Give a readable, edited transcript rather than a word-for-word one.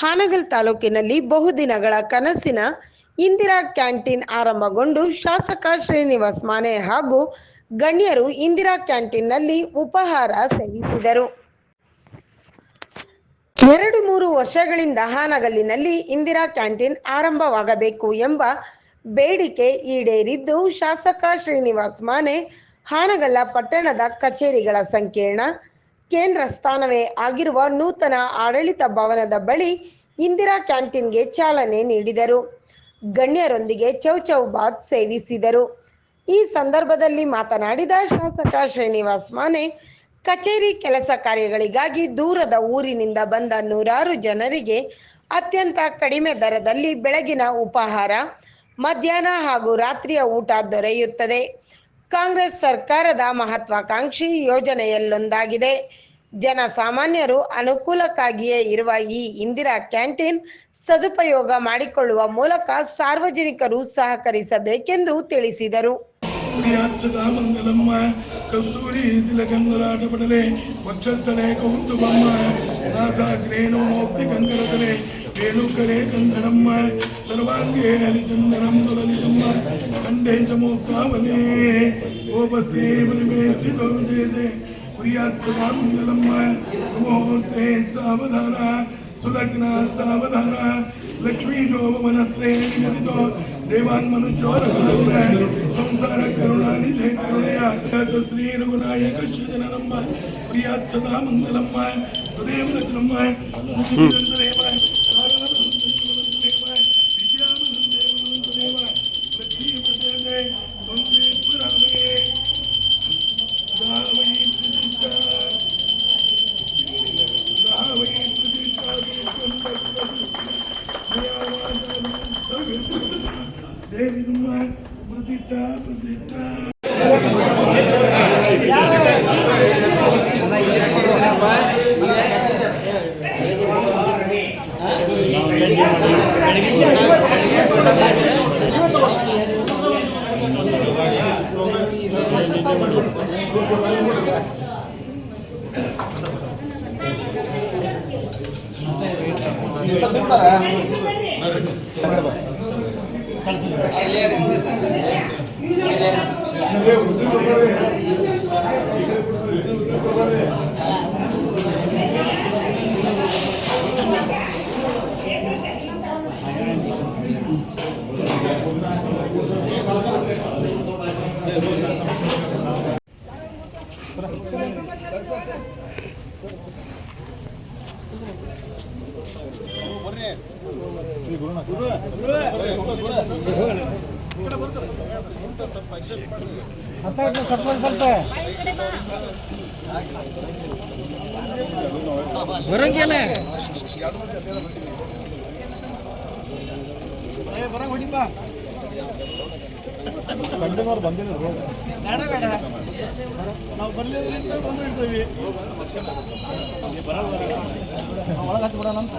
ಹಾನಗಲ್ ತಾಲೂಕಿನಲ್ಲಿ ಬಹುದಿನಗಳ ಕನಸಿನ ಇಂದಿರಾ ಕ್ಯಾಂಟೀನ್ ಆರಂಭಗೊಂಡು ಶಾಸಕ ಶ್ರೀನಿವಾಸ್ ಮಾನೆ ಹಾಗೂ ಗಣ್ಯರು ಇಂದಿರಾ ಕ್ಯಾಂಟೀನ್ನಲ್ಲಿ ಉಪಹಾರ ಸೇವಿಸಿದರು. 2-3 ವರ್ಷಗಳಿಂದ ಹಾನಗಲ್ಲಿನಲ್ಲಿ ಇಂದಿರಾ ಕ್ಯಾಂಟೀನ್ ಆರಂಭವಾಗಬೇಕು ಎಂಬ ಬೇಡಿಕೆ ಈಡೇರಿದ್ದು, ಶಾಸಕ ಶ್ರೀನಿವಾಸ್ ಮಾನೆ ಹಾನಗಲ್ಲ ಪಟ್ಟಣದ ಕಚೇರಿಗಳ ಸಂಕೀರ್ಣ ಕೇಂದ್ರ ಸ್ಥಾನವೇ ಆಗಿರುವ ನೂತನ ಆಡಳಿತ ಭವನದ ಬಳಿ ಇಂದಿರಾ ಕ್ಯಾಂಟೀನ್ಗೆ ಚಾಲನೆ ನೀಡಿದರು. ಗಣ್ಯರೊಂದಿಗೆ ಚೌಚೌ ಬಾತ್ ಸೇವಿಸಿದರು. ಈ ಸಂದರ್ಭದಲ್ಲಿ ಮಾತನಾಡಿದ ಶಾಸಕ ಶ್ರೀನಿವಾಸ್ ಮಾನೆ, ಕಚೇರಿ ಕೆಲಸ ಕಾರ್ಯಗಳಿಗಾಗಿ ದೂರದ ಊರಿನಿಂದ ಬಂದ ನೂರಾರು ಜನರಿಗೆ ಅತ್ಯಂತ ಕಡಿಮೆ ದರದಲ್ಲಿ ಬೆಳಗಿನ ಉಪಹಾರ, ಮಧ್ಯಾಹ್ನ ಹಾಗೂ ರಾತ್ರಿಯ ಊಟ ದೊರೆಯುತ್ತದೆ. ಕಾಂಗ್ರೆಸ್ ಸರ್ಕಾರದ ಮಹತ್ವಾಕಾಂಕ್ಷಿ ಯೋಜನೆಯಲ್ಲೊಂದಾಗಿದೆ. ಜನಸಾಮಾನ್ಯರು ಅನುಕೂಲಕ್ಕಾಗಿಯೇ ಇರುವ ಈ ಇಂದಿರಾ ಕ್ಯಾಂಟೀನ್ ಸದುಪಯೋಗ ಮಾಡಿಕೊಳ್ಳುವ ಮೂಲಕ ಸಾರ್ವಜನಿಕರು ಸಹಕರಿಸಬೇಕೆಂದು ತಿಳಿಸಿದರು. ಮಂಗಲಮ್ಮ ಕಸ್ತೂರಿ ತಿಲಕಂದರಾಟ ಪಡಲೆ ವಕ್ಷಸ್ಥಳೆ ಕೌಸ್ತುಭಮ್ಮ ನಾಥಾಗ್ರೇಣು ಮೌಕ್ತಿ ಗಂಗರತಲೆ ರೇಣುಕರೆ ಕಂಕಣಮ್ಮ ಸರ್ವಾಂಗೇ ಹರಿಚಂದನಂ ತುಲಲಿತಮ್ಮ ಕಂಡೇ ಚ ಮೋಕ್ತಾವಲೇ ಗೋಪಸ್ತ್ರೇ ಬಲಿಮೇಕ್ಷಿತೋ ವಿಜಯತೆ ಪ್ರಿಯಾತ್ಸದಾ ಮಂಗಲಮ್ಮ ಸುಮುಹೂರ್ತೆ ಸಾವಧಾನ ಸುಲಗ್ನ ಸಾವಧಾನ ಲಕ್ಷ್ಮೀ ಶೋಭವನತ್ರೇ ನಿಗದಿತೋ ದೇವಾನ್ಮನುಚೋರಕಾರುಣ ಸಂಸಾರ ಕರುಣಾನಿಧೆ ಕರುಣೆಯ ಶ್ರೀ ರಘುನಾಯಕ ಶ್ರೀಜನಮ್ಮ ಪ್ರಿಯಾತ್ಸದಾ ಮಂಗಲಮ್ಮ ತದೇವ ರತ್ನಮ್ಮ ಮುಖಿದೇವ ವಿದ್ಯಾಮನಂದೇವ ಲಕ್ಷ್ಮೀ ಪ್ರದೇವೆ ವಂದೇಶ್ವರಾಮೇ ರಾವೈ ಪ್ರತಿಷ್ಠಾ ದೇವಿನಮ್ಮ ಪ್ರತಿಷ್ಠಾ ಪ್ರತಿಷ್ಠಾ ಬರಂಗಿಲ್ಲ ಹೊಡಿಪ ಕಂಟಿನ್ಯೂರ್ ಬಂದಿಲ್ಲ ಬೇಡ ಬೇಡ ನಾವು ಬರ್ಲಿಲ್ಲ ಬಂದು ಇಡ್ತೀವಿ ಒಳಗೆ ಹತ್ತಿ ಬಿಡೋಣ ಅಂತ